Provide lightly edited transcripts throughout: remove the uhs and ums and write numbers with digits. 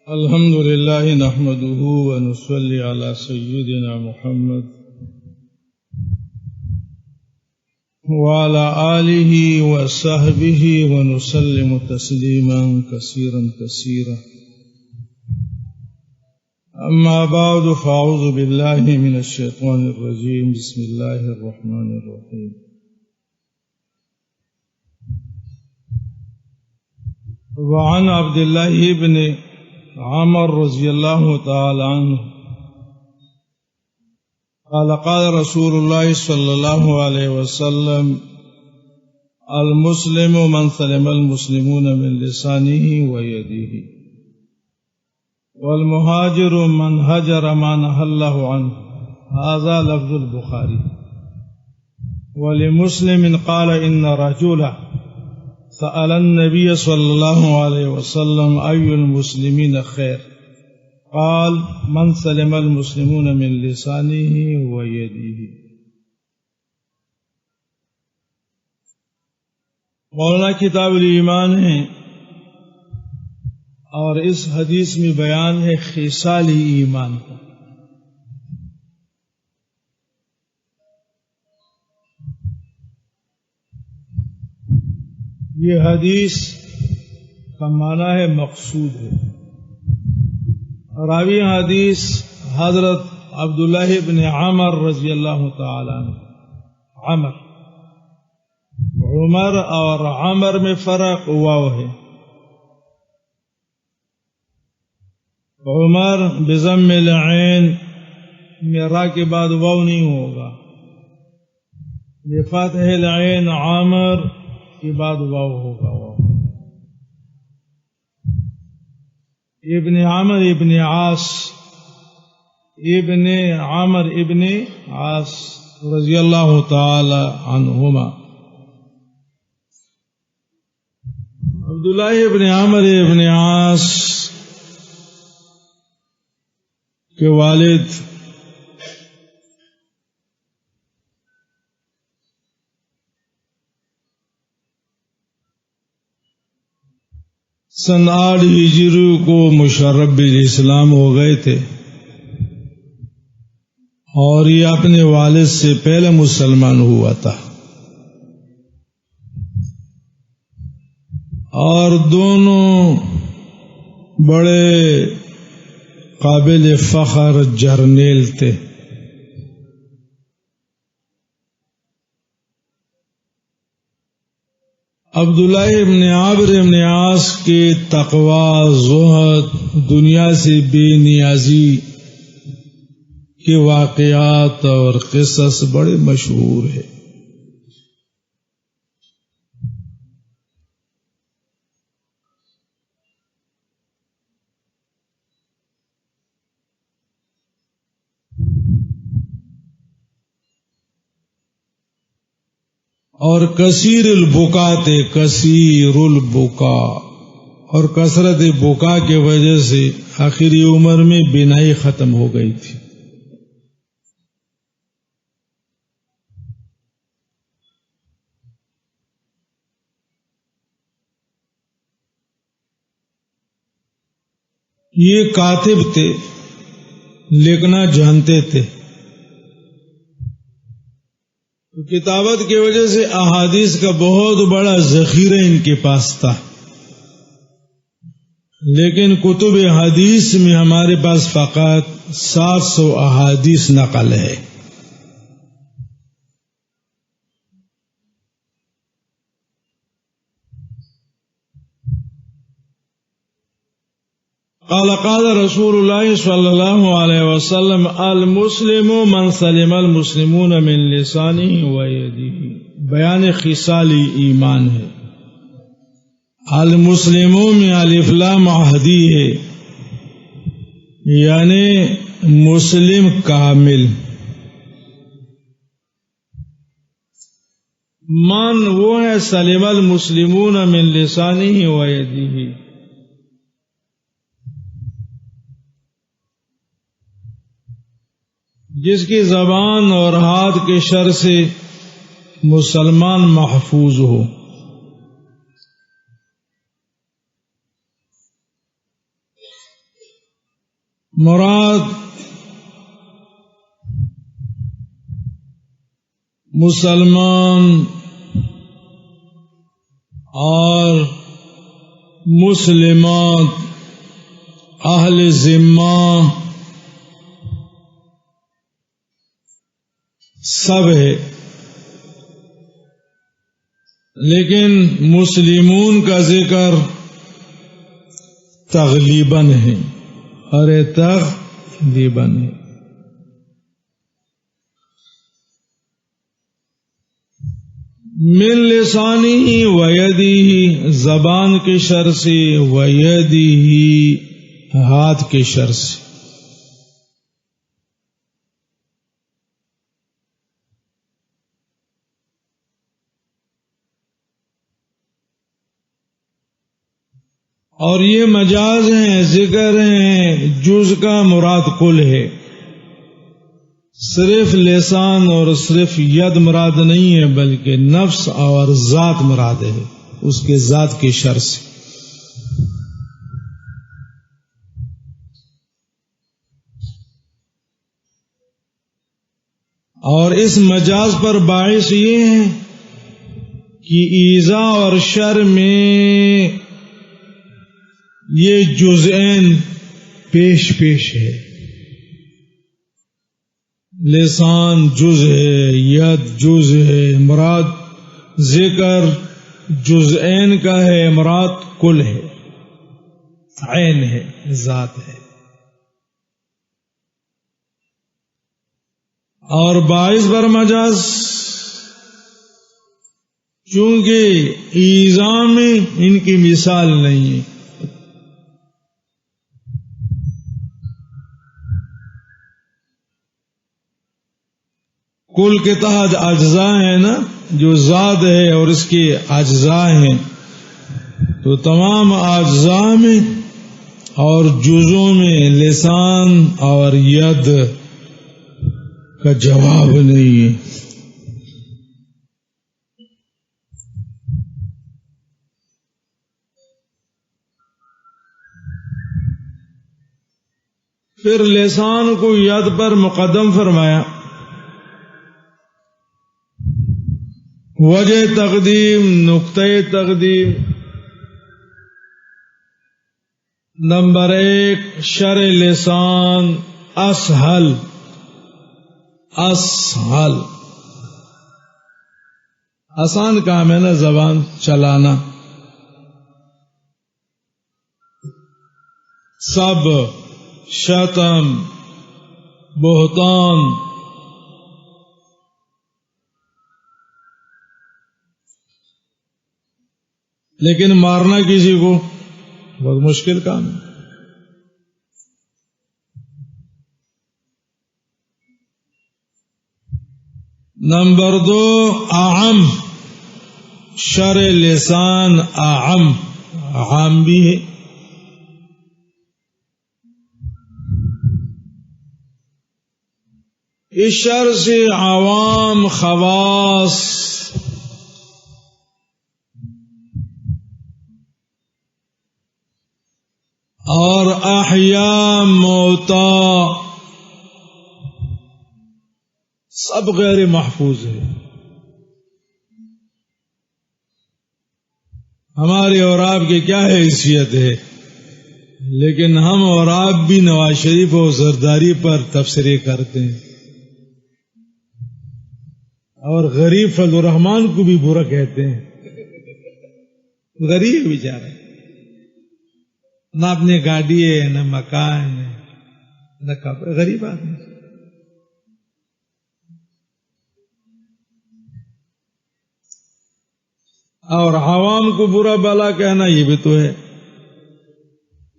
الحمد لله نحمده ونصلي على سيدنا محمد وعلى آله وصحبه ونسلم تسليما كثيرا كثيرا. أما بعد فأعوذ بالله من الشيطان الرجيم. بسم الله الرحمن الرحيم. وعن عبد الله بن عمر رضي الله تعالى عنه قال قال رسول الله صلى الله عليه وسلم: المسلم من سلم المسلمون من لسانه ويده، والمهاجر من هجر ما نهى الله عنه. هذا لفظ البخاري. ولمسلم قال: إن رجلا سأل النبي صلى الله عليه وسلم: أي المسلمين خير؟ قال: من سلم المسلمون من لسانه ويده. مولانا کتاب الایمان ہے اور اس حدیث میں بیان ہے خصال ایمان کا. یہ حدیث کا معنی ہے مقصود ہے. راوی حدیث حضرت عبداللہ بن عمر رضی اللہ تعالی عنہ. عمر اور عمر میں فرق واو ہے. عمر بضم العین میں را کے بعد واو نہیں ہوگا. بفتح العین عامر کے بعد واو ہوگا. ابن عمر ابن عاص ابن عمر ابن عاص رضی اللہ تعالی عنہما. عبداللہ ابن عمر ابن عاص کے والد سن 8 ہجری کو مشرف بالاسلام ہو گئے تھے اور یہ اپنے والد سے پہلے مسلمان ہوا تھا، اور دونوں بڑے قابل فخر جرنیل تھے. عبداللہ ابن عمر ابن عاص کے تقوی، زہد، دنیا سے بے نیازی کے واقعات اور قصص بڑے مشہور ہیں. اور کثیر البکا تھے. کثیر البکا، اور کثرت بکا کی وجہ سے آخری عمر میں بینائی ختم ہو گئی تھی. یہ کاتب تھے، لکھنا جانتے تھے. کتابت کی وجہ سے احادیث کا بہت بڑا ذخیرہ ان کے پاس تھا، لیکن کتب حدیث میں ہمارے پاس فقط 700 احادیث نقل ہے. قال قال رسول اللہ صلی اللہ علیہ وسلم: المسلم من سلم المسلمون من لسانه ویده. بیان خصال ایمان ہے. المسلموں میں الف لام عہدی ہے، یعنی مسلم کامل. من وہ ہے سلم المسلمون من لسانه ویده، جس کی زبان اور ہاتھ کے شر سے مسلمان محفوظ ہو. مراد مسلمان اور مسلمات اہل ذمہ سب ہے، لیکن مسلمون کا ذکر تغلیباً ہے، تغلیباً ہے۔ من لسانی و یدی، زبان کے شر سے، و یدی، ہاتھ کے شر سے۔ اور یہ مجاز ہیں، ذکر ہیں، جز کا مراد کل ہے، صرف لسان اور صرف ید مراد نہیں ہے، بلکہ نفس اور ذات مراد ہے، اس کے ذات کی شر سے۔ اور اس مجاز پر باعث یہ ہے کہ ایذا اور شر میں یہ جزئین پیش پیش ہے، لسان جز ہے، ید جز ہے، مراد ذکر جزئین کا ہے، مراد کل ہے، عین ہے، ذات ہے۔ اور باعث بر مجاز، چونکہ ایذا میں ان کی مثال نہیں ہے۔ کل کے تحت اجزاء ہیں نا، جو ذات ہے اور اس کے اجزاء ہیں، تو تمام اجزاء میں اور جزوں میں لسان اور ید کا جواب نہیں ہے۔ پھر لسان کو ید پر مقدم فرمایا۔ وجہ تقدیم، نقطہ تقدیم، نمبر 1، شرع لسان اسہل، اسہل، آسان کام ہے نا زبان چلانا۔ سب، شتم، بہتان، لیکن مارنا کسی کو بہت مشکل کام ہے۔ نمبر 2، اعم، شرع لسان اعم، عام بھی ہے۔ اس شر سے عوام، خواص اور احیاء، موتا سب غیر محفوظ ہے۔ ہماری اور آپ کی کیا حیثیت ہے، لیکن ہم اور آپ بھی نواز شریف اور زرداری پر تبصرے کرتے ہیں، اور غریب فضل الرحمان کو بھی برا کہتے ہیں۔ غریب بیچارہ، نہ اپنی گاڑی ہے، نہ مکان ہے، نہ کپڑے، غریب آدمی۔ اور عوام کو برا بلا کہنا یہ بھی تو ہے۔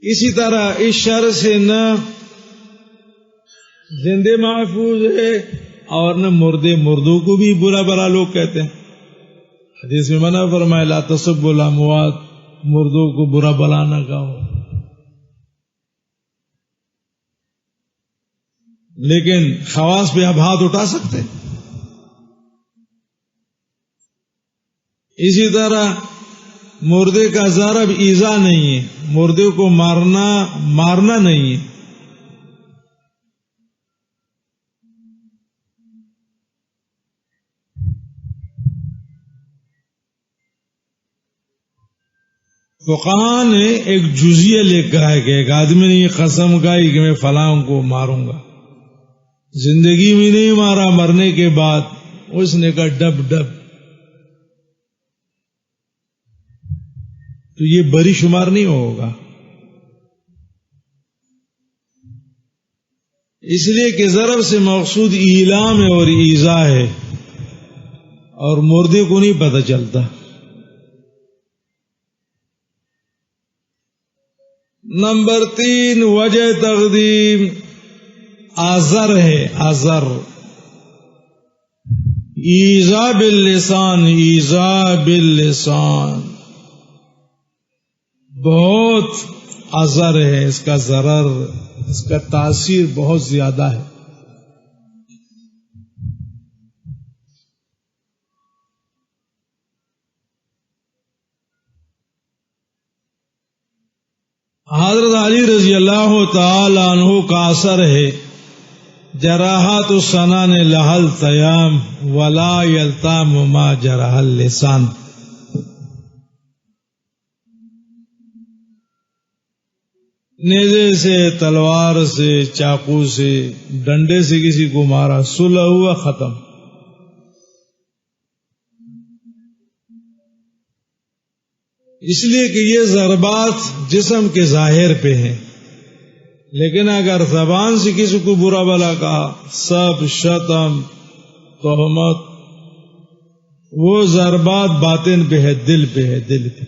اسی طرح اس شر سے نہ زندے محفوظ ہے اور نہ مردوں کو بھی برا بلا لوگ کہتے ہیں۔ حدیث میں منع فرمایا لا تسبوا الاموات، مردوں کو برا بلا نہ کہو۔ لیکن خواص پہ آپ ہاتھ اٹھا سکتے ہیں۔ اسی طرح مردے کا ضرب ایذا نہیں ہے، مردے کو مارنا نہیں ہے، فقہاء نے ایک جزیہ لکھا ہے کہ ایک آدمی نے یہ قسم کھائی کہ میں فلاں کو ماروں گا، زندگی میں نہیں مارا، مرنے کے بعد اس نے کہا ڈب ڈب، تو یہ بری شمار نہیں ہوگا، اس لیے کہ ضرب سے مقصود ایلام ہے اور ایذا ہے، اور مردے کو نہیں پتہ چلتا۔ نمبر 3 وجہ تقدیم آزر ہے، آزر، ایذا باللسان، ایذا باللسان بہت آزر ہے، اس کا ضرر، اس کا تاثیر بہت زیادہ ہے۔ حضرت علی رضی اللہ تعالی عنہ کا اثر ہے، جراحات السنان لها التیام ولا یلتام ما جرح اللسان۔ نیزے سے، تلوار سے، چاقو سے، ڈنڈے سے کسی کو مارا، صلح ہوا، ختم۔ اس لیے کہ یہ ضربات جسم کے ظاہر پہ ہیں، لیکن اگر زبان سے کسی کو برا بھلا کہا، سب، شتم، تہمت، وہ ضربات باطن پہ ہے، دل پہ ہے، دل پہ۔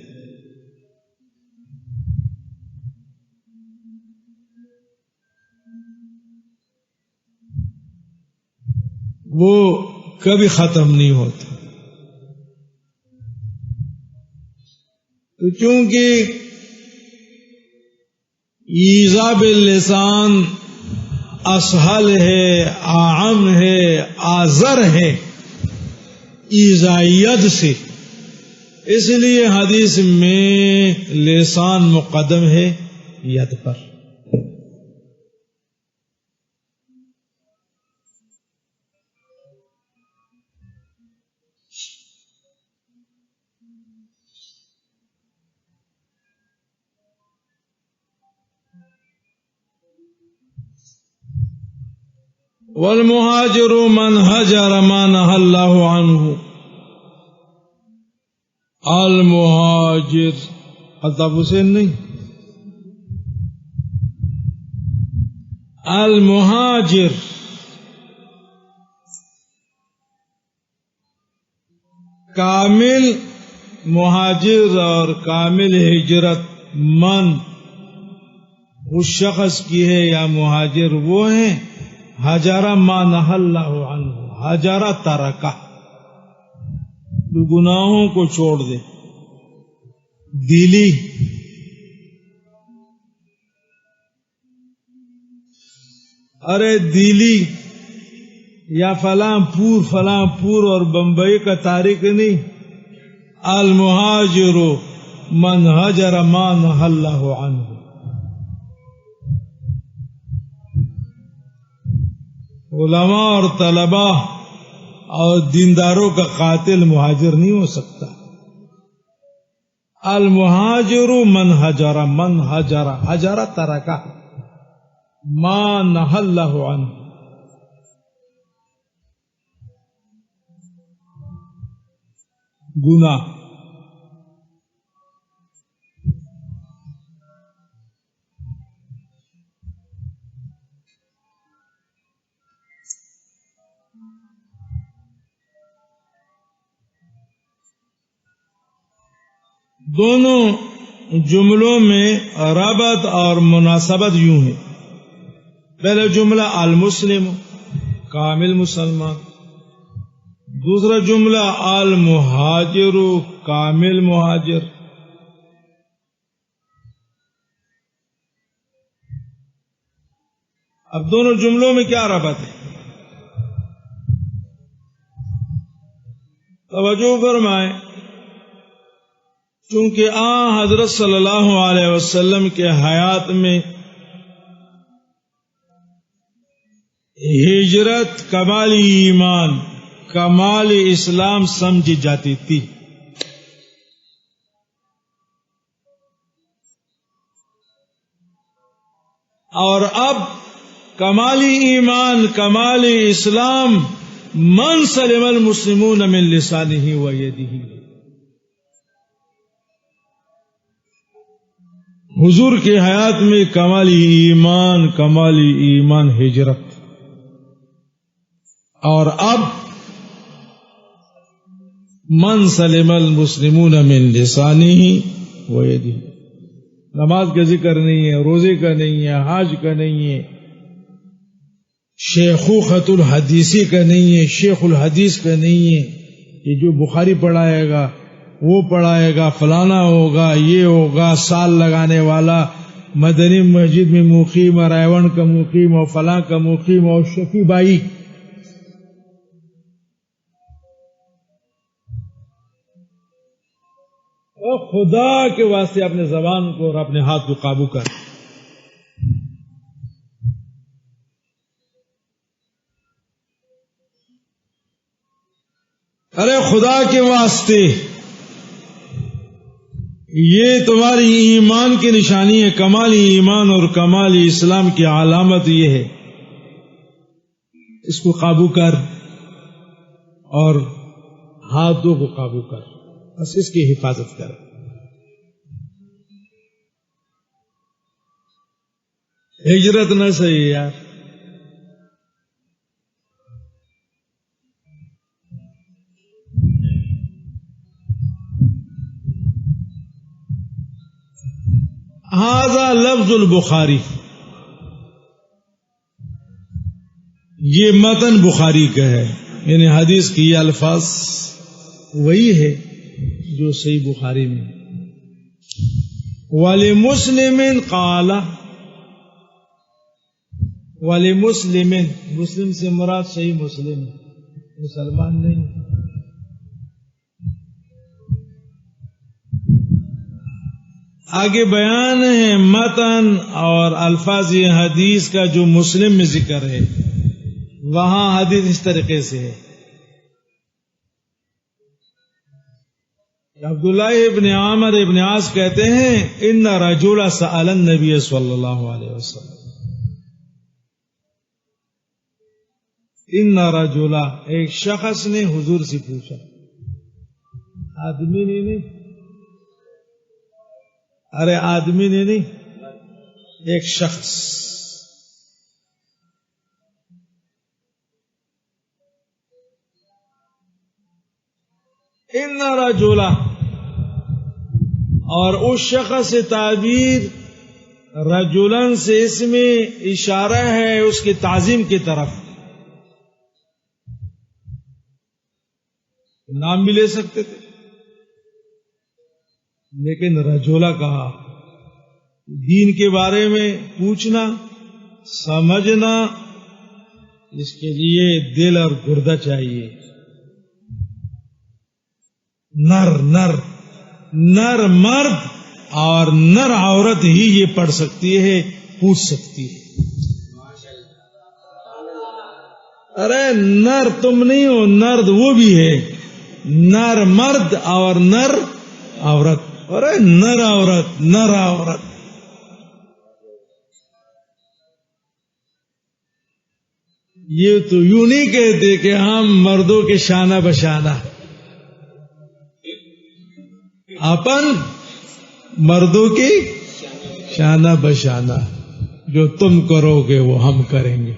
وہ کبھی ختم نہیں ہوتا۔ تو چونکہ ایذا باللسان اسہل ہے، اعم ہے، آزر ہے ایذائیت سے، اس لیے حدیث میں لسان مقدم ہے ید پر۔ والمہاجر من ہجر ما نہى اللہ عنہ، المہاجر الطاف حسین نہیں، المہاجر کامل مہاجر اور کامل ہجرت من اس شخص کی ہے یا مہاجر وہ ہیں ہجارہ ما نہى اللہ عنہ، ہجارہ ترکہ، گناہوں کو چھوڑ دے، دلی، ارے دلی یا فلاں پور اور بمبئی کا تارک نہیں، المہاجر من ہجر ما نہى اللہ عنہ۔ علماء اور طلباء اور دینداروں کا قاتل مہاجر نہیں ہو سکتا۔ المہاجر من ہجر، من ہجر، ہجر ترکہ ما نہى اللہ عنہ، گناہ۔ دونوں جملوں میں ربط اور مناسبت یوں ہے، پہلا جملہ المسلم، کامل مسلمان، دوسرا جملہ المہاجر، کامل مہاجر۔ اب دونوں جملوں میں کیا ربط ہے؟ توجہ فرمائیں، چونکہ حضرت صلی اللہ علیہ وسلم کے حیات میں ہجرت کمال ایمان، کمال اسلام سمجھی جاتی تھی، اور اب کمالی ایمان کمالی اسلام من سلم المسلمون من لسانہ و یدہ. حضور کی حیات میں کمالی ایمان ہجرت، اور اب من سلم المسلمون من لسانہ و یدہ. نماز کا ذکر نہیں ہے، روزے کا نہیں ہے، حج کا نہیں ہے، شیخوخۃ الحدیثی کا نہیں ہے، شیخ الحدیث کا نہیں ہے کہ جو بخاری پڑھائے گا وہ پڑھائے گا، فلانا ہوگا، یہ ہوگا، سال لگانے والا، مدنی مسجد میں مقیم، رائیون کا مقیم، اور فلاں کا مقیم، اور شفیع بائی. اور خدا کے واسطے اپنے زبان کو اور اپنے ہاتھ کو قابو کر. ارے خدا کے واسطے، یہ تمہاری ایمان کی نشانی ہے، کمالی ایمان اور کمالی اسلام کی علامت یہ ہے. اس کو قابو کر اور ہاتھوں کو قابو کر، بس اس کی حفاظت کر. ہجرت نہ صحیح یار. ھذا لفظ البخاری، یہ متن بخاری کا ہے، یعنی حدیث کی یہ الفاظ وہی ہے جو صحیح بخاری میں. وَلِمُسْلِمٍ قَالَ، وَلِمُسْلِمٍ، مسلم سے مراد صحیح مسلم، مسلمان نہیں. آگے بیان ہے متن اور الفاظ حدیث کا جو مسلم میں ذکر ہے، وہاں حدیث اس طریقے سے ہے. عبداللہ ابن عامر ابن عاص کہتے ہیں ان رجلا سأل النبی صلی اللہ علیہ وسلم، ان رجلا، ایک شخص نے حضور سے پوچھا، آدمی نے نہیں، ارے آدمی نے نہیں، ایک شخص. ان رجلا، اور اس شخص سے تعبیر رجلن سے اس میں اشارہ ہے اس کی تعظیم کی طرف. نام بھی لے سکتے تھے لیکن رجولا کہا. دین کے بارے میں پوچھنا سمجھنا، اس کے لیے دل اور گردہ چاہیے. نر مرد اور نر عورت ہی یہ پڑھ سکتی ہے، پوچھ سکتی ہے. ارے نر تم نہیں ہو، نرد وہ بھی ہے، نر مرد اور نر عورت. ارے نر عورت. یہ تو یوں نہیں کہتے کہ ہم مردوں کے شانہ بشانہ، اپن مردوں کی شانہ بشانہ، جو تم کرو گے وہ ہم کریں گے.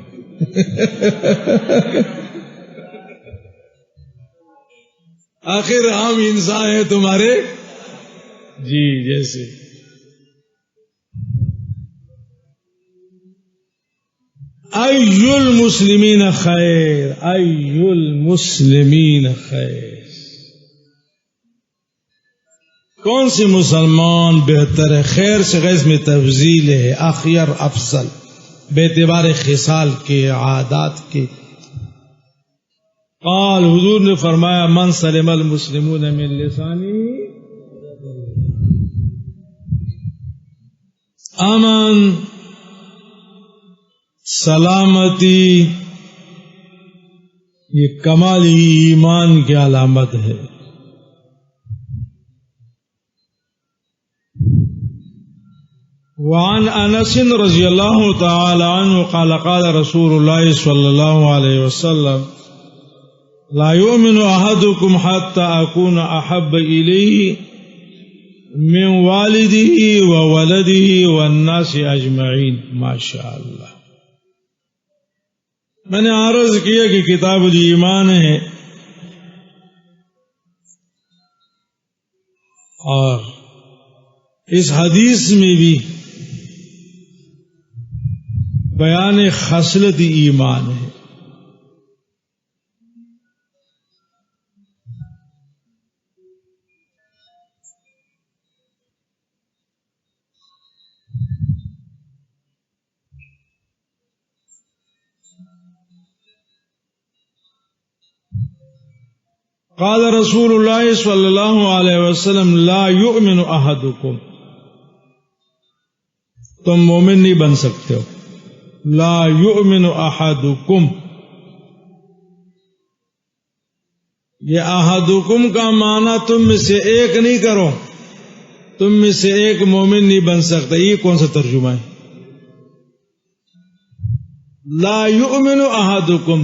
آخر ہم انسان ہیں تمہارے جی جیسے. ای المسلمین خیر، ای المسلمین خیر، کون سے مسلمان بہتر ہے؟ خیر سے غیظ میں تفضیل ہے، اخیر افضل بے اعتبار خصال کے، عادات کے. قال، حضور نے فرمایا من سلم المسلمون من لسانی، امن سلامتی یہ کمالی ایمان کی علامت ہے. وعن انس رضی اللہ تعالی عنہ قال قال رسول اللہ صلی اللہ علیہ وسلم لا يؤمن احدكم حتى اكون احب الیہ من والده وولده والناس اجمعین. ماشاء اللہ. میں نے عرض کیا کہ کتاب الایمان ہے اور اس حدیث میں بھی بیان خصلت ایمان ہے. قال رسول اللہ صلی اللہ علیہ وسلم لا یؤمن احدکم، تم مومن نہیں بن سکتے ہو. لا یؤمن احدکم، یہ احدکم کا معنی تم میں سے ایک نہیں کرو، تم میں سے ایک مومن نہیں بن سکتا. یہ کون سا ترجمہ ہے؟ لا یؤمن احدکم،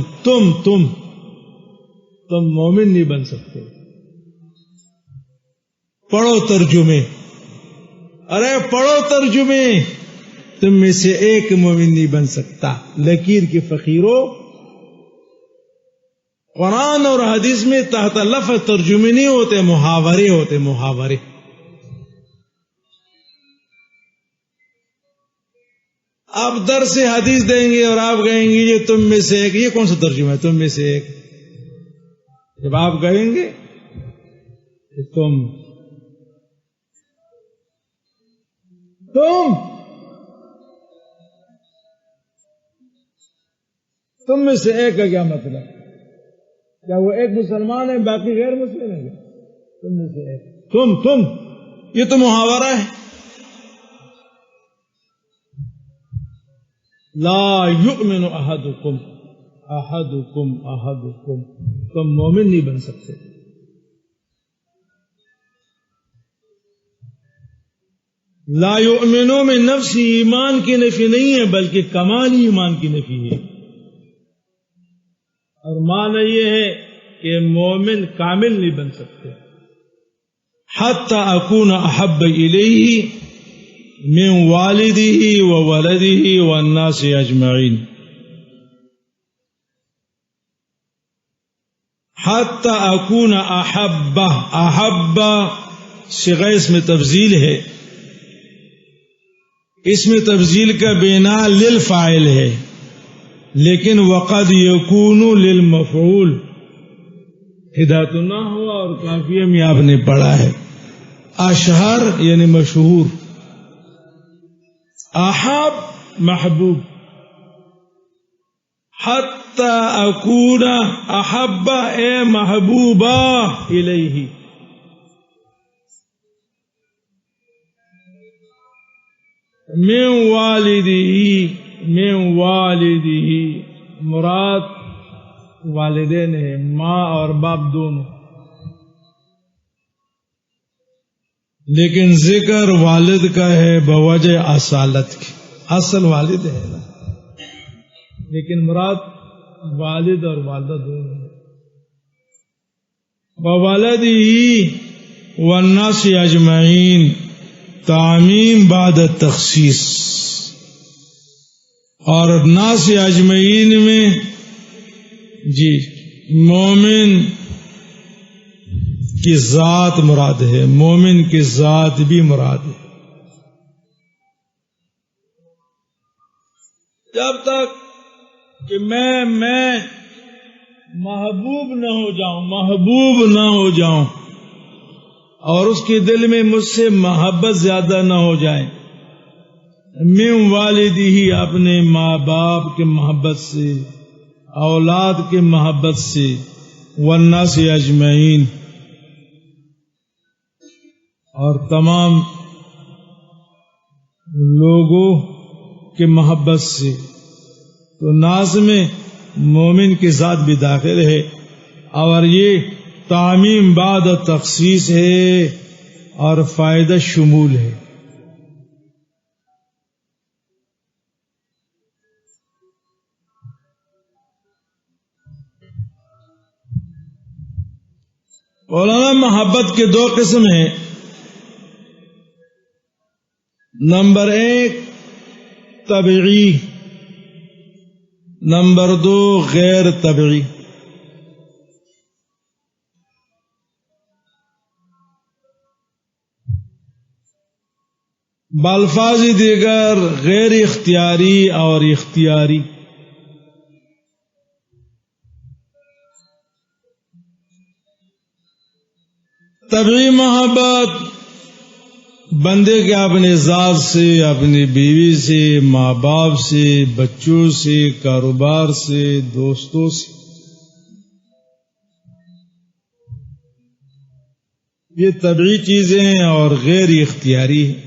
تم مومن نہیں بن سکتے. پڑھو ترجمے، ارے پڑھو ترجمے. تم میں سے ایک مومن نہیں بن سکتا. لکیر کے فقیروں، قرآن اور حدیث میں تحت لفظ ترجمے نہیں ہوتے، محاورے ہوتے، محاورے. آپ درس سے حدیث دیں گے اور آپ کہیں گے یہ تم میں سے ایک، یہ کون سا ترجمہ ہے؟ تم میں سے ایک. جب آپ کہیں گے کہ تم میں سے ایک کا کیا مطلب؟ کیا وہ ایک مسلمان ہے باقی غیر مسلم ہے؟ تم میں سے ایک، تم یہ تو محاورہ ہے. لا یؤمن احدکم، تم مومن نہیں بن سکتے. لا یؤمنو میں نفس ایمان کی نفی نہیں ہے بلکہ کمال ایمان کی نفی ہے. اور معنی یہ ہے کہ مومن کامل نہیں بن سکتے. حتی اکون احب الیہ من والدہ وولدہ والناس اجمعین. حتی اکون احب صیغہ اس میں تفضیل ہے. اس میں تفضیل کا بنا للفاعل ہے لیکن وقد یکون للمفعول. ہدایت نہ ہوا اور کافیہ میں آپ نے پڑھا ہے. اشہر یعنی مشہور، احب محبوب. حتی اکون احب اے محبوبہ الیہ. من والدہ مراد والدین ہے، ماں اور باپ دونوں، لیکن ذکر والد کا ہے بوجہ اصالت کی. اصل والد ہے نا، لیکن مراد والد اور والدہ دونوں ہے. وولدہ والناس اجمعین، تعمیم بعد تخصیص. اور ناس اجمعین میں مومن کی ذات مراد ہے، مومن کی ذات بھی مراد ہے. جب تک کہ میں محبوب نہ ہو جاؤں اور اس کے دل میں مجھ سے محبت زیادہ نہ ہو جائے، من والدہ اپنے ماں باپ کے محبت سے، اولاد کے محبت سے، والناس اجمعین اور تمام لوگوں کے محبت سے. تو ناز میں مومن کی ذات بھی داخل ہے اور یہ تعمیم بعد تخصیص ہے اور فائدہ شمول ہے. مولانا محبت کے دو قسم ہیں. نمبر 1 طبعی، نمبر 2 غیر طبعی. بالفاظ دیگر غیر اختیاری اور اختیاری. طبعی محبت بندے کے اپنے ذات سے، اپنی بیوی سے، ماں باپ سے، بچوں سے، کاروبار سے، دوستوں سے، یہ طبعی چیزیں ہیں اور غیر اختیاری ہیں،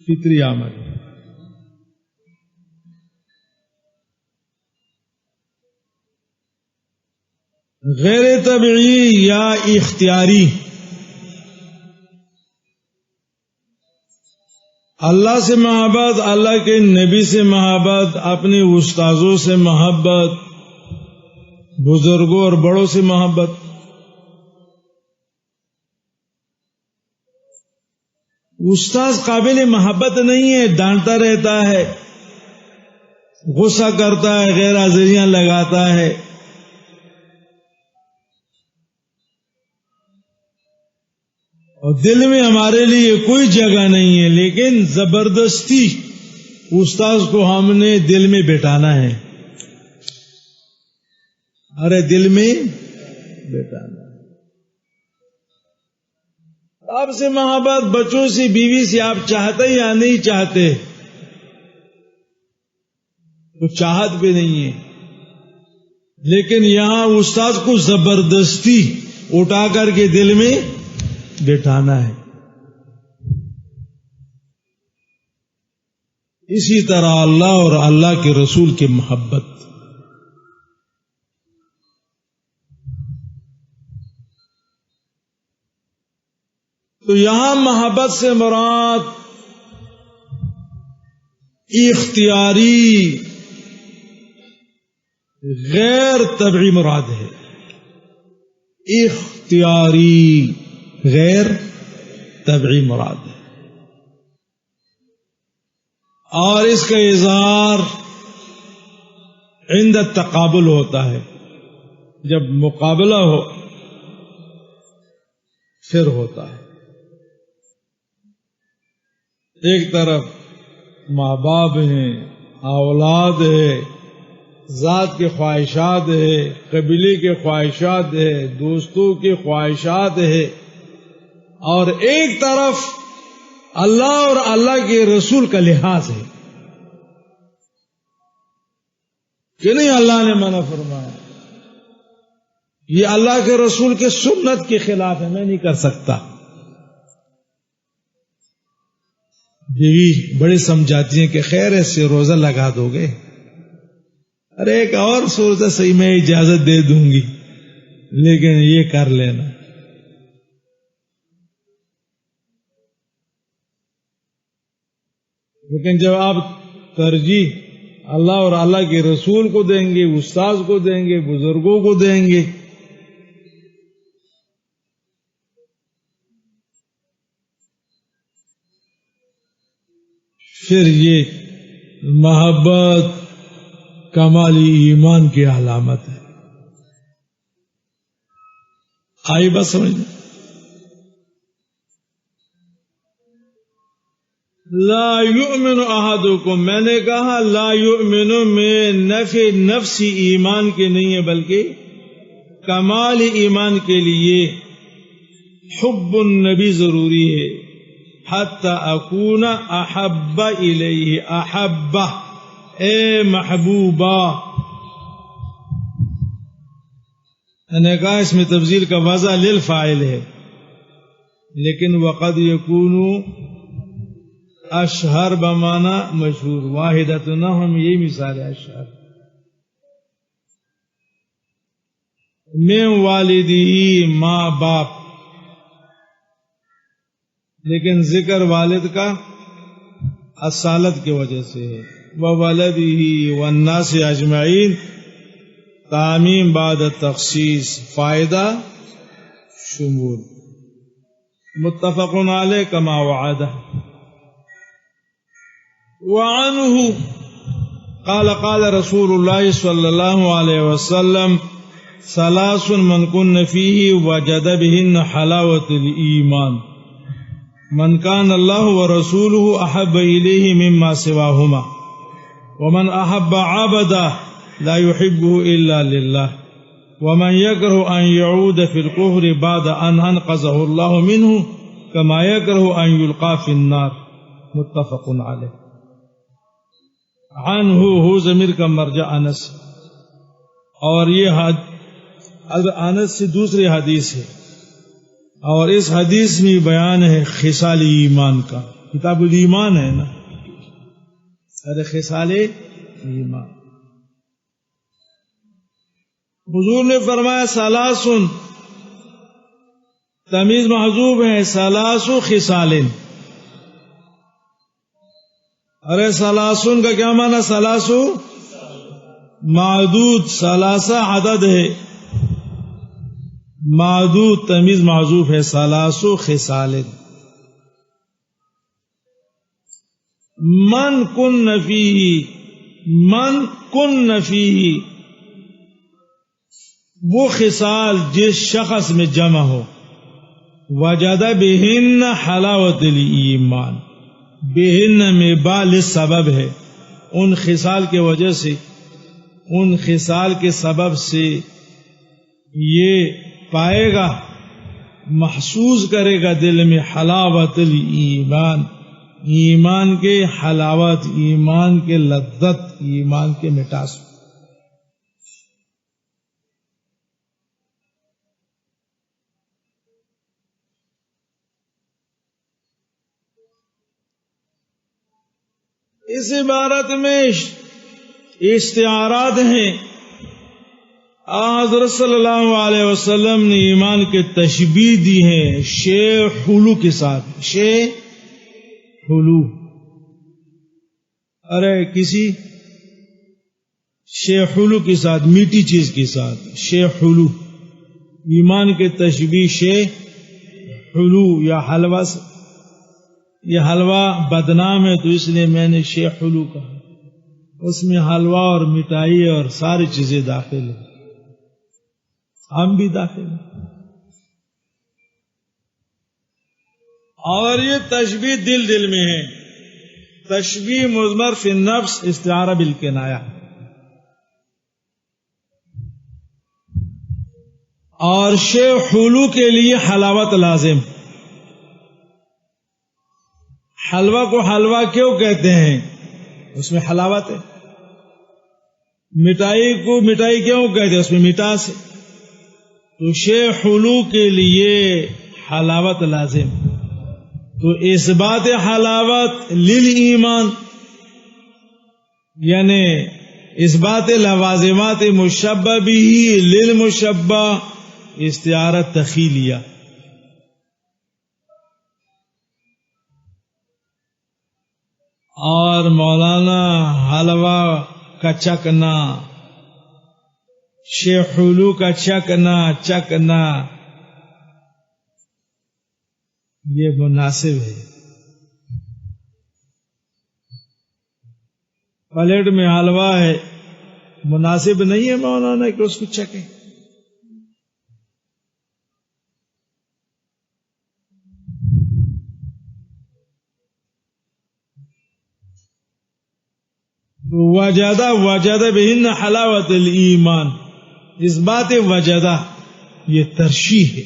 فطری عمل. غیر طبعی یا اختیاری، اللہ سے محبت، اللہ کے نبی سے محبت، اپنے استاذوں سے محبت، بزرگوں اور بڑوں سے محبت. استاذ قابل محبت نہیں ہے، ڈانٹتا رہتا ہے، غصہ کرتا ہے، غیر حاضریاں لگاتا ہے. اور دل میں ہمارے لیے کوئی جگہ نہیں ہے، لیکن زبردستی استاذ کو ہم نے دل میں بٹھانا ہے. ارے دل میں بٹھانا. آپ سے محبت، بچوں سے، بیوی سے آپ چاہتے یا نہیں چاہتے؟ تو چاہت بھی نہیں ہے، لیکن یہاں استاد کو زبردستی اٹھا کر کے دل میں بٹھانا ہے. اسی طرح اللہ اور اللہ کے رسول کی محبت. تو یہاں محبت سے مراد اختیاری غیر طبعی مراد ہے. اختیاری غیر طبعی مراد ہے، اور اس کا اظہار عند تقابل ہوتا ہے، جب مقابلہ ہو پھر ہوتا ہے. ایک طرف ماں باپ ہیں، اولاد ہے، ذات کے خواہشات ہے، قبیلے کے خواہشات ہے، دوستوں کے خواہشات ہے، اور ایک طرف اللہ اور اللہ کے رسول کا لحاظ ہے کہ نہیں اللہ نے منع فرمایا، یہ اللہ کے رسول کے سنت کے خلاف ہے، میں نہیں کر سکتا. بیوی بڑی سمجھاتی ہیں کہ خیر ہے سے روزہ لگا دو گے، ارے ایک اور سوچتا صحیح میں اجازت دے دوں گی لیکن یہ کر لینا. لیکن جب آپ ترجیح اللہ اور اللہ کے رسول کو دیں گے، استاذ کو دیں گے، بزرگوں کو دیں گے، پھر یہ محبت کمالی ایمان کی علامت ہے. آئی بات سمجھ لیں. لا یؤمن احدکم، میں نے کہا لا یؤمن میں نفی نفسی ایمان کے نہیں ہے، بلکہ کمال ایمان کے لیے حب النبی ضروری ہے. حتی اکون احب الیہ، احب اے محبوبہ. میں نے کہا اس میں تفضیل کا وضع للفاعل ہے، لیکن وقد یکون اشہر بمانا مشہور، واحدتنا ہم یہی مثال ہے. اشہر میں والدی ماں باپ، لیکن ذکر والد کا اصالت کی وجہ سے ہے. وَوَلَدِهِ وَالنَّاسِ أَجْمَعِينَ، تعمیم بعد تخصیص، فائدہ شمول، متفق علیہ کما وعدہ. وعنہ قال قال رسول اللہ صلی اللہ علیہ وسلم ثلاث من كن فيه وجد بهن حلاوة الإيمان من كان الله ورسوله أحب إليه مما سواهما ومن أحب عبدا لا يحبه إلا لله ومن يكره أن يعود في الكفر بعد أن أنقذه الله منه كما يكره أن يلقى في النار. متفق عليه. عنہ ضمیر کا مرجع انس، اور یہ انس سے دوسری حدیث ہے، اور اس حدیث میں بیان ہے خصال ایمان کا. کتاب الایمان ہے نا، ارے خصال ایمان. حضور نے فرمایا ثلاثن، تمیز محذوب ہے، ثلاث خصال. ارے ثلاثن کا کیا معنی؟ ثلاث معدود، ثلاثہ عدد ہے، معدود تمیز محذوف ہے، ثلاث خصال. من کن فیہ، وہ خصال جس شخص میں جمع ہو، وجد بہن حلاوت الایمان، بہن میں بال سبب ہے، ان خصال کے وجہ سے، ان خصال کے سبب سے یہ پائے گا، محسوس کرے گا دل میں حلاوت الایمان، ایمان کے حلاوت، ایمان کے لذت، ایمان کے مٹاس. اس عبارت میں استعارات ہیں. حضرت صلی اللہ علیہ وسلم نے ایمان کے تشبیہ دی ہے شے حلو کے ساتھ. شے حلو، ارے کسی شے حلو کے ساتھ، میٹھی چیز کے ساتھ، شے حلو. ایمان کے تشبیہ شے حلو یا حلوہ سے. یہ حلوہ بدنام ہے تو اس لیے میں نے شے حلو کہا. اس میں حلوہ اور مٹھائی اور ساری چیزیں داخل ہیں، ہم بھی داخل ہیں. اور یہ تشبیہ دل دل میں ہے. تشبیہ مضمر فی النفس، استعارہ بالکنایہ. اور شے حلو کے لیے حلاوت لازم. حلوہ کو حلوہ کیوں کہتے ہیں؟ اس میں حلاوت ہے. مٹھائی کو مٹھائی کیوں کہتے ہیں؟ اس میں مٹھاس ہے. تو شے حلو کے لیے حلاوت لازم. تو اثبات حلاوت للایمان، یعنی اثبات لوازمات مشبہ بھی للمشبہ، استعارہ تخیلیہ. اور مولانا حلوہ کا چکنا، شے حلو کا چکنا یہ مناسب ہے. پلیٹ میں حلوہ ہے، مناسب نہیں ہے مولانا کہ اس کو چکے. وجد بہن حلاوت الایمان، اس بات وجدہ یہ ترشیح ہے.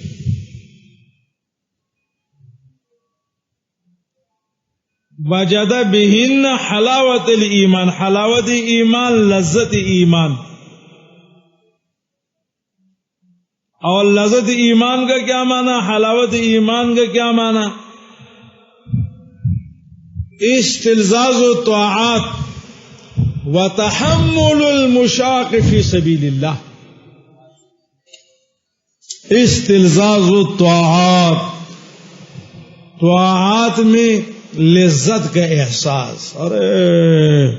وجد بہن حلاوت الایمان، حلاوت ایمان، لذت ایمان. اور لذت ایمان کا کیا معنی؟ حلاوت ایمان کا کیا معنی؟ استلذاذ الطاعات وتحمل المشاق فی سبیل اللہ. استلذاذ الطاعات، طاعات میں لذت کا احساس. ارے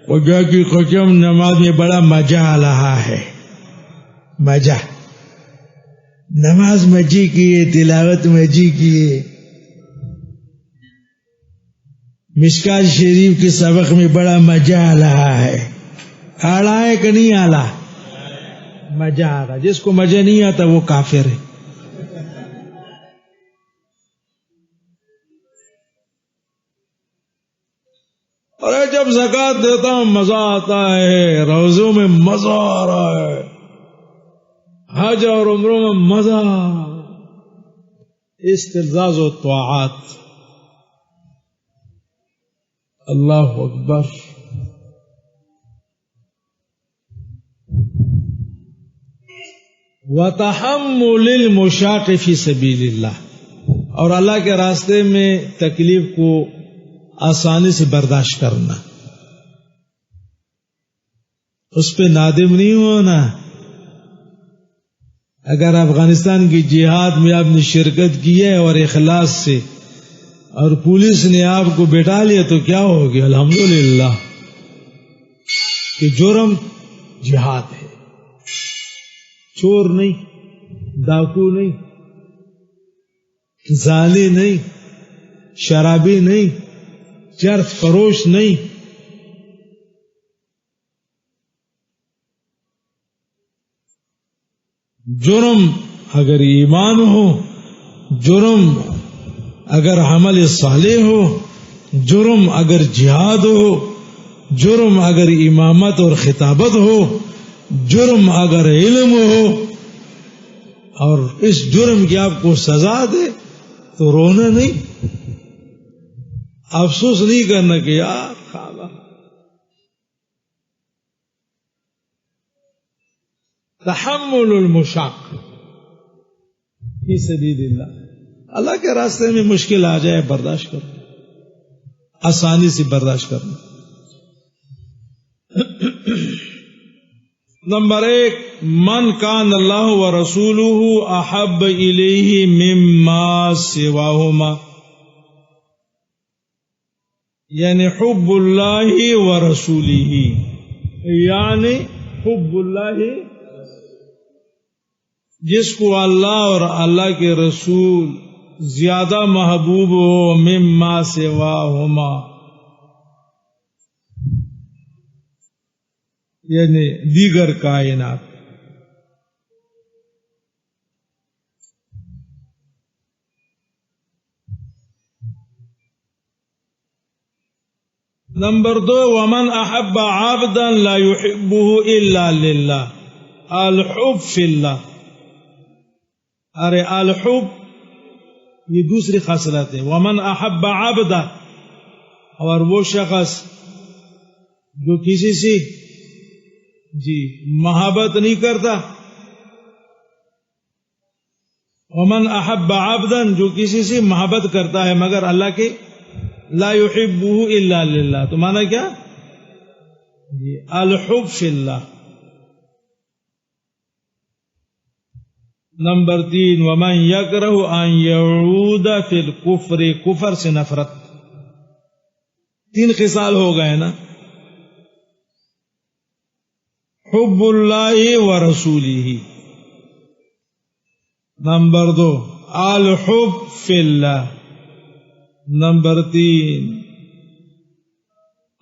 خدا کی قسم نماز میں بڑا مزہ آ رہا ہے، مزہ، نماز مجی کیے، تلاوت مجی کیے، مشکات شریف کے سبق میں بڑا مزہ آ رہا ہے. آڑا ہے کہ نہیں آلہ؟ مزہ آ رہا. جس کو مزہ نہیں آتا وہ کافر ہے. ارے جب زکات دیتا ہوں مزہ آتا ہے، روزوں میں مزہ آ رہا ہے، حج اور عمروں میں مزہ. استلزاز و طاعات. اللہ اکبر. وتحمل المشاق فی سبیل اللہ، اور اللہ کے راستے میں تکلیف کو آسانی سے برداشت کرنا، اس پہ نادم نہیں ہونا. اگر افغانستان کی جہاد میں آپ نے شرکت کی ہے اور اخلاص سے، اور پولیس نے آپ کو بٹھا لیا تو کیا ہوگی؟ الحمدللہ کہ جرم جہاد ہے. چور نہیں، ڈاکو نہیں، زانی نہیں، شرابی نہیں، چرس فروش نہیں. جرم اگر ایمان ہو، جرم اگر عمل صالح ہو، جرم اگر جہاد ہو، جرم اگر امامت اور خطابت ہو، جرم اگر علم ہو، اور اس جرم کی آپ کو سزا دے تو رونا نہیں، افسوس نہیں کرنا کہ یار خالہ. تحمل المشاق فی سبیل اللہ. اللہ کے راستے میں مشکل آ جائے برداشت کرنا، آسانی سے برداشت کرنا. نمبر 1، من کان اللہ ورسولہ احب الیہ مما سواہما، یعنی حب اللہ ورسولہ، یعنی حب اللہ، جس کو اللہ اور اللہ کے رسول زیادہ محبوب ہو، مما سواہما، یعنی دیگر کائنات. نمبر 2، ومن احب عبدا لا يحبه الا للہ، الحب فی اللہ. ارے الحب یہ دوسری خاصلت ہے. ومن احب عبدا، اور وہ شخص جو کسی سے محبت نہیں کرتا. ومن احب عبدا، جو کسی سے محبت کرتا ہے مگر اللہ کے، لا يحبه الا للہ، تو مانا کیا؟ الحب فی اللہ. نمبر 3، ومن یکرہ ان یعود فی الکفر، کفر سے نفرت. 3 خصال ہو گئے نا، حب اللہ ورسولہ. نمبر 2، الحب فی اللہ. نمبر 3،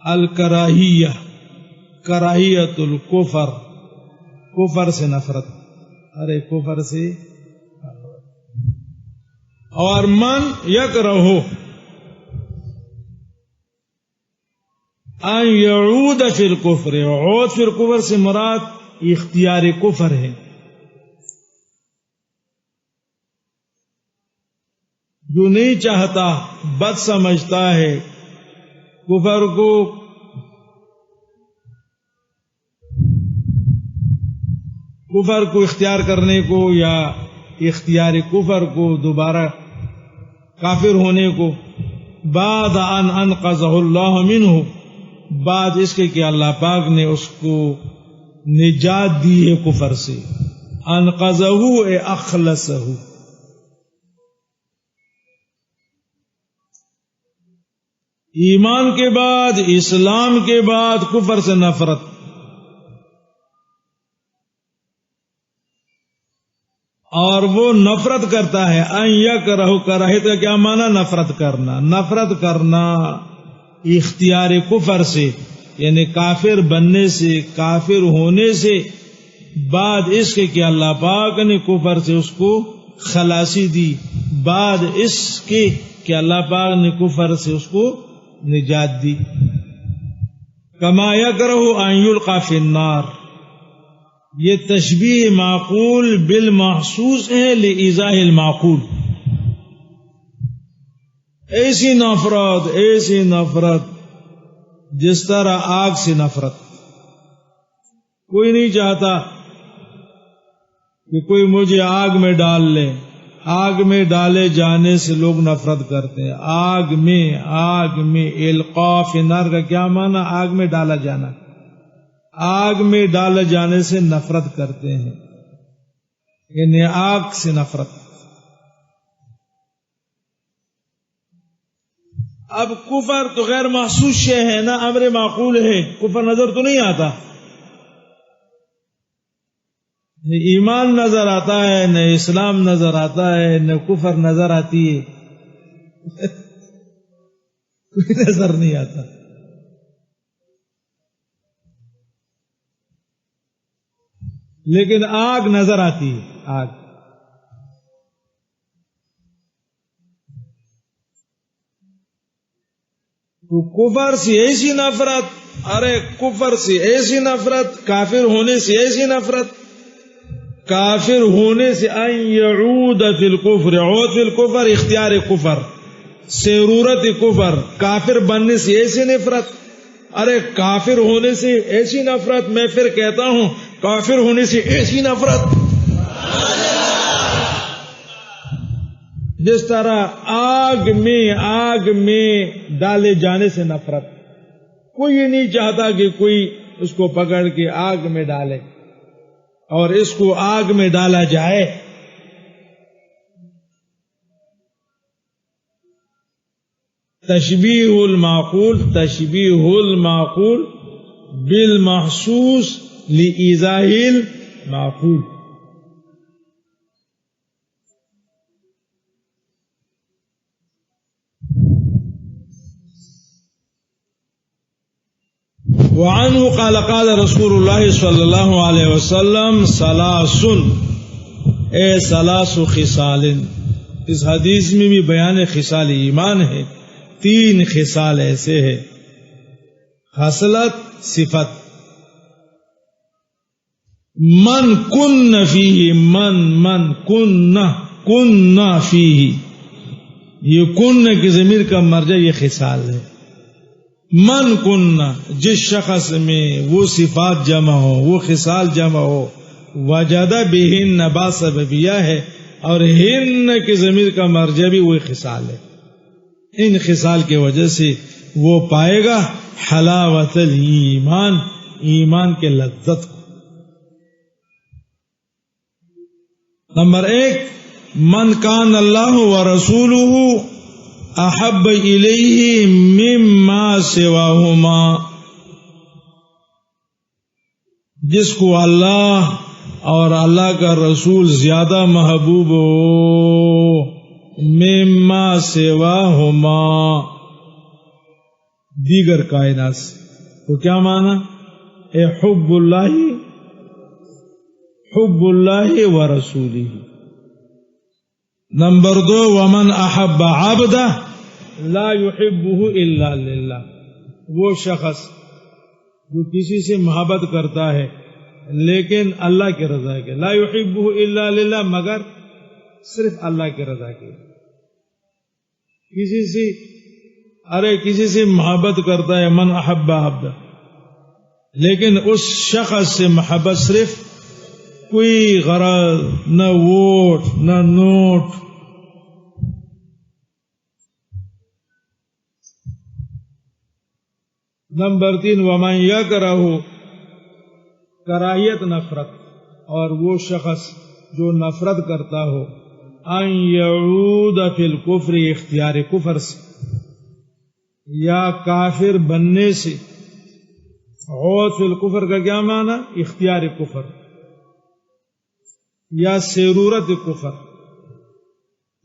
الکراہیہ، کراہیت الکفر، کفر سے نفرت. ارے کفر سے. اور من یکرہ ان یعود فی الکفر، عود فی الکفر سے مراد اختیار کفر ہے. جو نہیں چاہتا، بد سمجھتا ہے کفر کو، کفر کو اختیار کرنے کو، یا اختیار کفر کو دوبارہ کافر ہونے کو، بعد ان انقذہ اللہ منہ، بعد اس کے کہ اللہ پاک نے اس کو نجات دی ہے کفر سے. انقذہ اے اخلصہ. ایمان کے بعد، اسلام کے بعد کفر سے نفرت. اور وہ نفرت کرتا ہے. ان یکرہ کراہت کا کیا معنی؟ نفرت کرنا. نفرت کرنا اختیار کفر سے، یعنی کافر بننے سے، کافر ہونے سے، بعد اس کے کہ اللہ پاک نے کفر سے اس کو خلاصی دی، بعد اس کے کہ اللہ پاک نے کفر سے اس کو نجات دی. کما یکرہ ان یلقی فی النار، یہ تشبیہ معقول بالمحسوس ہے لإیذاء المعقول. ایسی نفرت جس طرح آگ سے نفرت. کوئی نہیں چاہتا کہ کوئی مجھے آگ میں ڈال لے. آگ میں ڈالے جانے سے لوگ نفرت کرتے ہیں. آگ میں القاء فی النار کا کیا معنی؟ آگ میں ڈالا جانا. آگ میں ڈالے جانے سے نفرت کرتے ہیں، یعنی آگ سے نفرت. اب کفر تو غیر محسوس شے ہے نا، امر معقول ہے. کفر نظر تو نہیں آتا، نہ ایمان نظر آتا ہے، نہ اسلام نظر آتا ہے، نہ کفر نظر آتی ہے. کوئی نظر نہیں آتا. لیکن آگ نظر آتی ہے. آگ تو کفر سے ایسی نفرت، کفر سے ایسی نفرت، کافر ہونے سے ایسی نفرت. کافر ہونے سے ان یعود فی الکفر، عود فی الکفر اختیار کفر، سرورت کفر. کافر بننے سے ایسی نفرت، کافر ہونے سے ایسی نفرت. میں پھر کہتا ہوں کافر ہونے سے ایسی نفرت جس طرح آگ میں ڈالے جانے سے نفرت. کوئی نہیں چاہتا کہ کوئی اس کو پکڑ کے آگ میں ڈالے اور اس کو آگ میں ڈالا جائے. تشبیہ المعقول بالمحسوس لإیذاء المعقول. وعنه قال قال رسول الله صلی اللہ علیہ وسلم ثلاث خصال. اس حدیث میں بھی بیان خصال ایمان ہے. 3 خصال ایسے ہیں، خصلت، صفت. من کن فیہ، من کن فیہ، یہ کن کی ضمیر کا مرجع یہ خصال ہے. من کن، جس شخص میں وہ صفات جمع ہو، وہ خصال جمع ہو. وجد بہن با سببیہ ہے، اور ہن کی ضمیر کا مرجع بھی وہی خصال ہے. ان خصال کی وجہ سے وہ پائے گا حلاوت الایمان، ایمان کے لذت کو. نمبر 1، من کان اللہ ورسولہ احب الیہ مما سواہما، جس کو اللہ اور اللہ کا رسول زیادہ محبوب ہو. مما سواہما، دیگر کائنات سے. تو کیا معنی؟ حب اللہ ورسولہ. نمبر 2، ومن احب عبدہ لا يحبہ الا للہ، وہ شخص جو کسی سے محبت کرتا ہے لیکن اللہ کی رضا کے، لا يحبہ الا للہ، مگر صرف اللہ کی رضا کے. کسی سے محبت کرتا ہے، من احب عبدہ، لیکن اس شخص سے محبت صرف کوئی غرض، نہ ووٹ نہ نوٹ. نمبر 3، ومن یکرہ، کراہیت، نفرت. اور وہ شخص جو نفرت کرتا ہو، ان یعود فی الکفر، اختیار کفر سے یا کافر بننے سے. عود فی الکفر کا کیا معنی؟ اختیار کفر. یا سیرورت کفر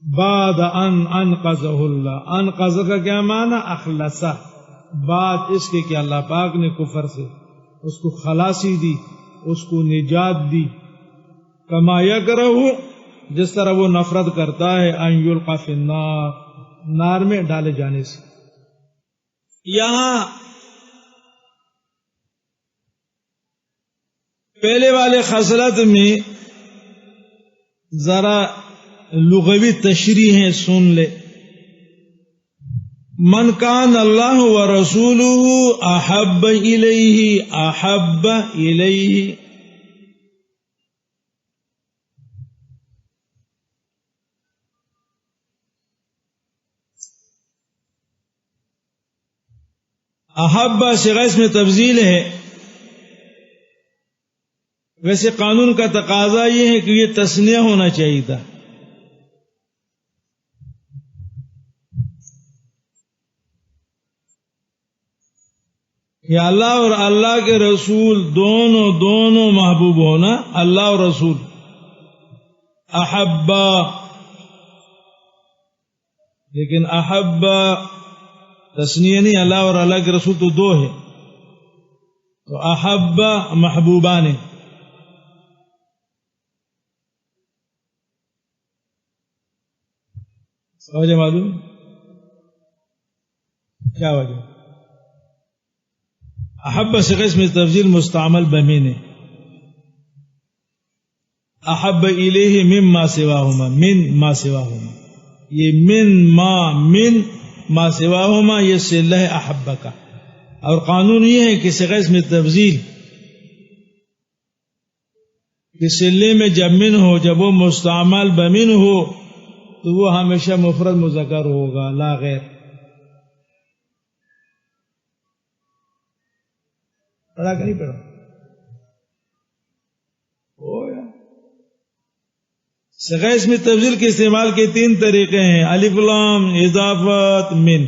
بعد ان انقذہ اللہ. انقذہ کا کیا معنی؟ اخلصہ، بعد اس کے کہ اللہ پاک نے کفر سے اس کو خلاصی دی، اس کو نجات دی. کما یکرہ، جس طرح وہ نفرت کرتا ہے ان یلقی فی النار، نار میں ڈالے جانے سے. یہاں پہلے والے خصلت میں ذرا لغوی تشریح ہے، سن لے. من کان اللہ ورسولہ احب الیہ، احب الیہ، احب صیغہ اس میں تفضیل ہے. ویسے قانون کا تقاضا یہ ہے کہ یہ تثنیہ ہونا چاہیے تھا. یا اللہ اور اللہ کے رسول دونوں محبوب ہونا. اللہ اور رسول احبا، لیکن احبا تثنیہ نہیں، اللہ اور اللہ کے رسول تو دو ہے، تو احبا محبوبان ہے. وجہ معلوم کیا وجہ؟ احب سے اس میں تفضیل مستعمل بمین ہے. احب الیہ مما سواہما، من ما سواہما، یہ من ما سواہما یہ صلہ ہے احب کا. اور قانون یہ ہے کہ صیغہ اس میں تفضیل کہ صلے میں جب من ہو، جب وہ مستعمل بمن ہو تو وہ ہمیشہ مفرد مذکر ہوگا، لا غیر. پڑھا کہ نہیں پڑھا؟ صیغہ اس میں تفضیل کے استعمال کے تین طریقے ہیں: الف لام، اضافت، من.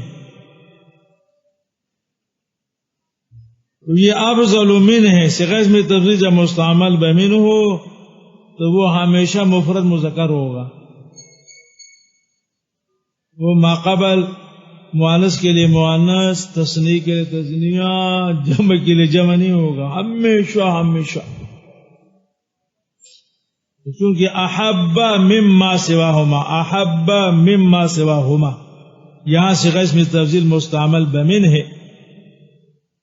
تو یہ افضل من ہے. صیغہ اس میں تفضیل جب مستعمل بمن ہو تو وہ ہمیشہ مفرد مذکر ہوگا. وہ ماقبل مؤنث کے لیے مؤنث، تثنیہ کے لیے تثنیہ، جمع کے لیے جمع نہیں ہوگا، ہمیشہ. کیونکہ احب مما سواہما، احب مما سواہما، یہاں صیغہ اس میں تفضیل مستعمل بمن ہے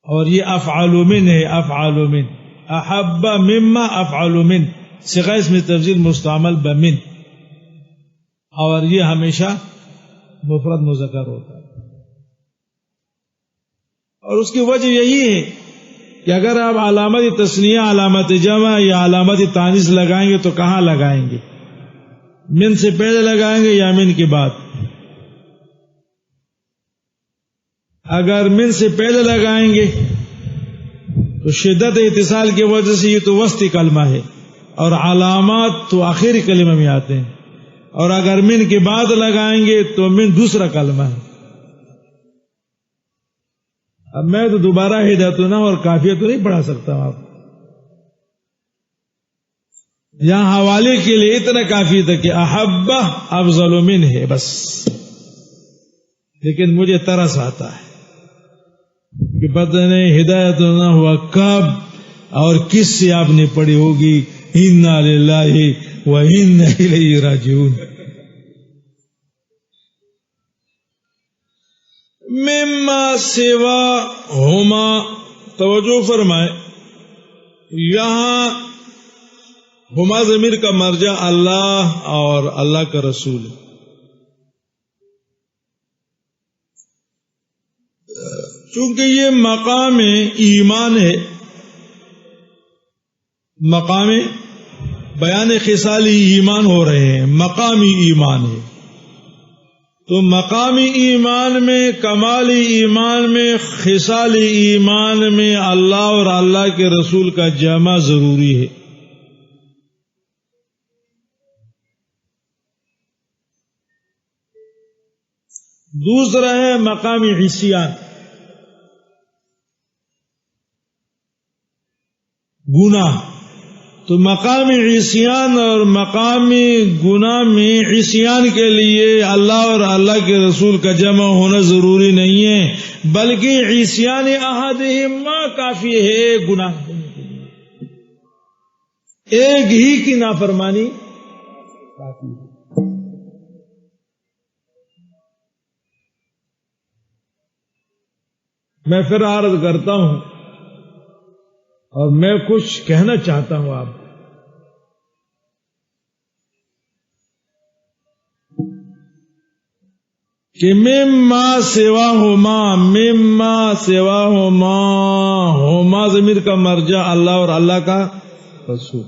اور یہ افعل من ہے. افعل من، احب مما افعل من، صیغہ اس میں تفضیل مستعمل بمن اور یہ ہمیشہ مفرد مذکر ہوتا ہے. اور اس کی وجہ یہی ہے کہ اگر آپ علامت تثنیہ، علامت جمع یا علامت تانیث لگائیں گے تو کہاں لگائیں گے؟ من سے پہلے لگائیں گے یا من کے بعد؟ اگر من سے پہلے لگائیں گے تو شدت اتصال کی وجہ سے یہ تو وسطی کلمہ ہے اور علامات تو آخری کلمہ میں آتے ہیں، اور اگر من کے بعد لگائیں گے تو من دوسرا کلمہ ہے. اب میں تو دوبارہ ہدایتنا اور کافیہ تو نہیں پڑھا سکتا ہوں. آپ یہاں حوالے کے لیے اتنا کافی تھا کہ احب افضل من ہے بس. لیکن مجھے ترس آتا ہے کہ پتہ نہیں ہدایت نہ ہوا کب اور کس سے آپ نے پڑھی ہوگی. انا للہ و انا الیہ راجعون. مما سوا ہما، توجہ فرمائے، یہاں ہما ضمیر کا مرجع اللہ اور اللہ کا رسول ہے. چونکہ یہ مقام ایمان ہے، مقام بیان خصال ایمان ہو رہے ہیں، مقامی ایمان ہے. تو مقامی ایمان میں، کمالی ایمان میں، خصال ایمان میں اللہ اور اللہ کے رسول کا جمع ضروری ہے. دوسرا ہے مقامی عصیان، گناہ. تو مقامی عصیان اور مقامی گناہ میں عصیان کے لیے اللہ اور اللہ کے رسول کا جمع ہونا ضروری نہیں ہے، بلکہ عصیان احدہما کافی ہے گناہ ہونے کے لیے، ایک ہی کی نافرمانی کافی ہے۔ میں پھر عرض کرتا ہوں اور میں کچھ کہنا چاہتا ہوں آپ کہ مما سوا ہوما ضمیر کا مرجع اللہ اور اللہ کا رسول،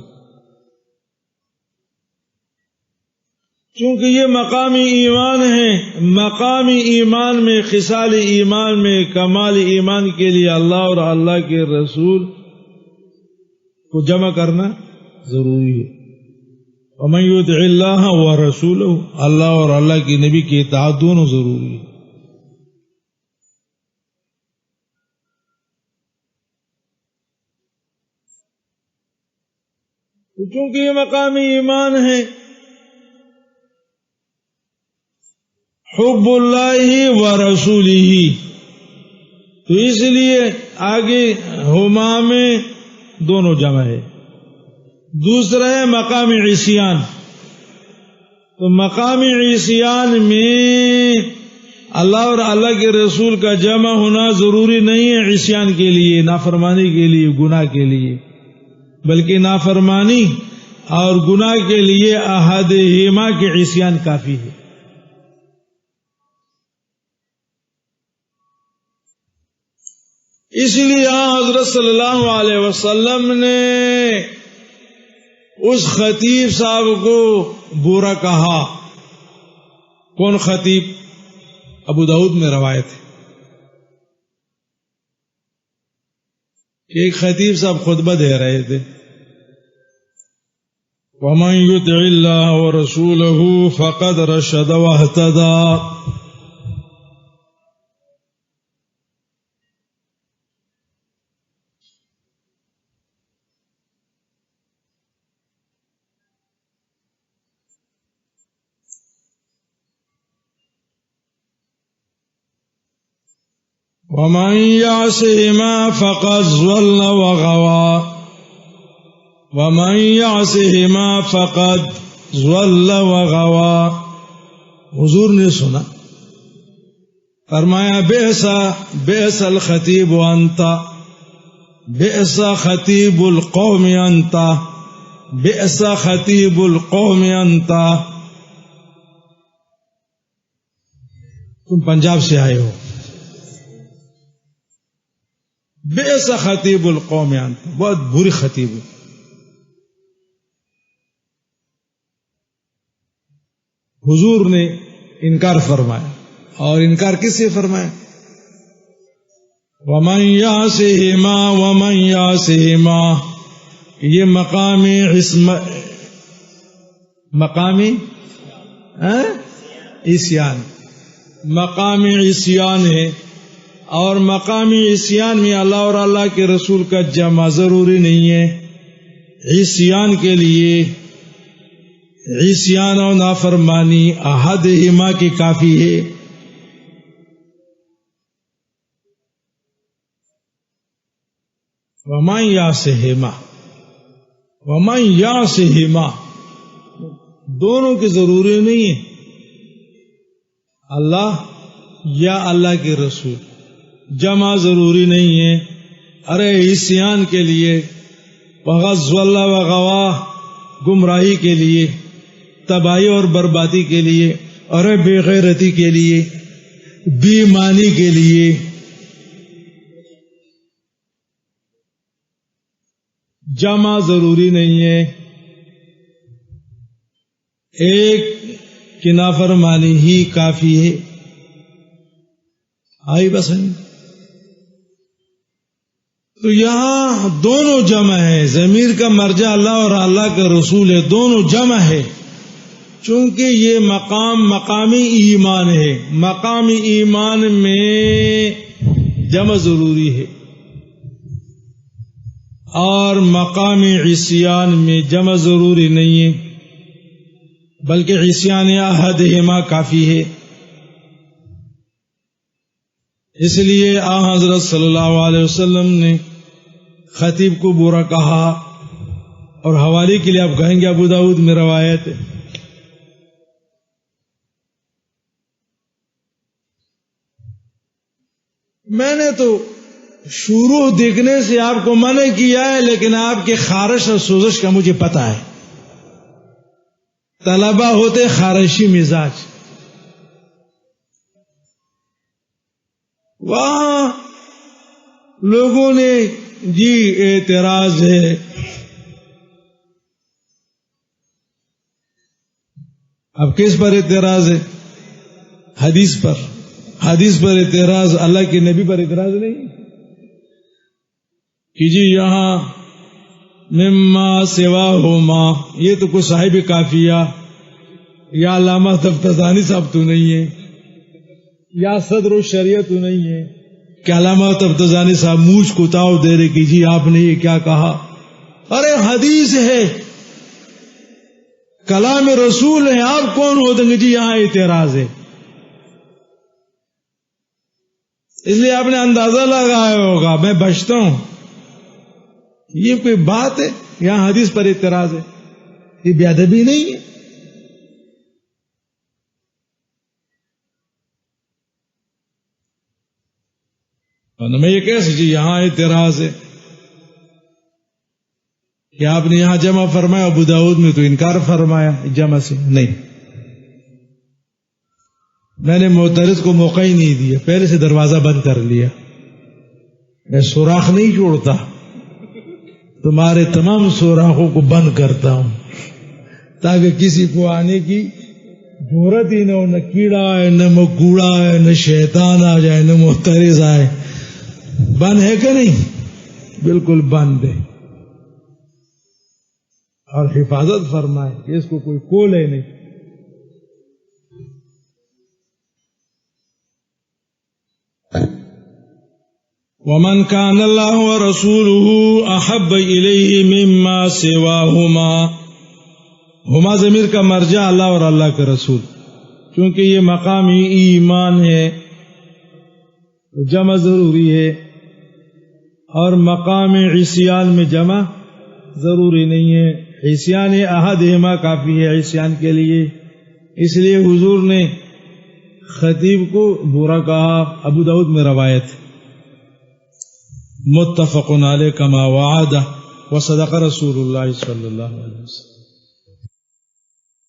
چونکہ یہ مقامی ایمان ہے، مقامی ایمان میں، خصال ایمان میں، کمال ایمان کے لیے اللہ اور اللہ کے رسول کو جمع کرنا ضروری ہے۔ وَمَن يُطِعِ اللَّهَ وَرَسُولَهُ، اللہ اور اللہ کے نبی کی اطاعت دونوں ضروری ہے۔ چونکہ یہ مقامی ایمان ہے، حب اللہ ورسولہ، تو اس لیے آگے ہما میں دونوں جمع ہے۔ دوسرا ہے مقامی عصیان، تو مقامی عصیان میں اللہ اور اللہ کے رسول کا جمع ہونا ضروری نہیں ہے عصیان کے لیے، نافرمانی کے لیے، گناہ کے لیے، بلکہ نافرمانی اور گناہ کے لیے احدہما کے عصیان کافی ہے۔ اس لیے حضرت صلی اللہ علیہ وسلم نے اس خطیب صاحب کو برا کہا۔ کون خطیب؟ ابو داؤد میں روایت ہے کہ ایک خطیب صاحب خطبہ دے رہے تھے، وَمَن يُطِعِ اللَّهَ وَرَسُولَهُ فَقَدْ رَشَدَ وَاهْتَدَىٰ، وَمَن يَعْصِهِمَا فَقَدْ ضَلَّ وَغَوَىٰ، وَمَن يَعْصِهِمَا فَقَدْ ضَلَّ وَغَوَىٰ۔ حضور نے سنا، فرمایا بئس الخطیب انت، بئس خطیب القوم انت، بئس خطیب القوم انت۔ تم پنجاب سے آئے ہو، بئس خطیب القوم انت، بہت بری خطیب ہے۔ حضور نے انکار فرمایا، اور انکار کس سے فرمایا؟ وَمَن يَعْصِهِمَا وَمَن يَعْصِهِمَا، یہ مقامی عصیان، مقامی عصیان ہے، اور مقامی عصیان میں اللہ اور اللہ کے رسول کا جمع ضروری نہیں ہے۔ عصیان کے لیے عصیان و نافرمانی احدہما کی کافی ہے۔ وَمَن يَعْصِهِمَا، وَمَن يَعْصِهِمَا، دونوں کی ضروری نہیں ہے، اللہ یا اللہ کے رسول، جمع ضروری نہیں ہے۔ ارے عصیان کے لیے، وغض اللہ وغوا، گمراہی کے لیے، تباہی اور بربادی کے لیے، ارے بے غیرتی کے لیے، بے ایمانی کے لیے، جمع ضروری نہیں ہے۔ ایک کی نافرمانی ہی کافی ہے۔ آئی بس ہے، تو یہاں دونوں جمع ہے، ضمیر کا مرجع اللہ اور اللہ کا رسول ہے، دونوں جمع ہے، چونکہ یہ مقامی ایمان ہے، مقامی ایمان میں جمع ضروری ہے۔ اور مقام عصیان میں جمع ضروری نہیں ہے، بلکہ عصیان احدہما کافی ہے۔ اس لیے حضرت صلی اللہ علیہ وسلم نے خطیب کو برا کہا، اور حوالے کے لیے آپ کہیں گے ابو داؤد میں روایت ہے۔ میں نے تو شروع دیکھنے سے آپ کو منع کیا ہے، لیکن آپ کے خارش اور سوزش کا مجھے پتا ہے۔ طلبہ ہوتے خارشی مزاج، وہاں لوگوں نے جی اعتراض ہے، اب کس پر اعتراض ہے؟ حدیث پر اعتراض، اللہ کے نبی پر اعتراض نہیں کہ جی یہاں مما سواہما، یہ تو کوئی صاحب کافیہ یا علامہ تفتزانی صاحب تو نہیں ہے، یا صدر الشریعہ تو نہیں ہے کہ علامہ تفتزانی صاحب مونچھ کو تاؤ دے رہے کہ جی آپ نے یہ کیا کہا۔ ارے حدیث ہے، کلام رسول ہے، آپ کون ہو دیں گے جی یہاں اعتراض ہے؟ اس لیے آپ نے اندازہ لگایا ہوگا میں بچتا ہوں، یہ کوئی بات ہے یہاں حدیث پر اعتراض ہے؟ یہ بے ادبی نہیں ہے؟ میں یہ کیسے جی یہاں اعتراض ہے کہ آپ نے یہاں جمع فرمایا، ابو داؤد میں تو انکار فرمایا جمع سے؟ نہیں، میں نے معترض کو موقع ہی نہیں دیا، پہلے سے دروازہ بند کر لیا۔ میں سوراخ نہیں چھوڑتا، تمہارے تمام سوراخوں کو بند کرتا ہوں تاکہ کسی کو آنے کی ضرورت ہی نہ ہو، نہ کیڑا ہے، نہ مکوڑا ہے، نہ شیطان آ جائے، نہ معترض آئے۔ بند ہے کہ نہیں؟ بالکل بند ہے، اور حفاظت فرمائے کہ اس کو کوئی کھولے نہیں۔ ومن كان الله ورسوله احب الیہ مما سواہما، ہما ضمیر کا مرجع اللہ اور اللہ کے رسول، کیونکہ یہ مقامی ایمان ہے تو جمع ضروری ہے، اور مقام عصیان میں جمع ضروری نہیں ہے۔ عصیان احدہما کافی ہے عصیان کے لیے، اس لیے حضور نے خطیب کو برا کہا۔ ابو داؤد میں روایت، متفق علیہ کما وعدہ وصدق رسول اللہ صلی اللہ علیہ وسلم۔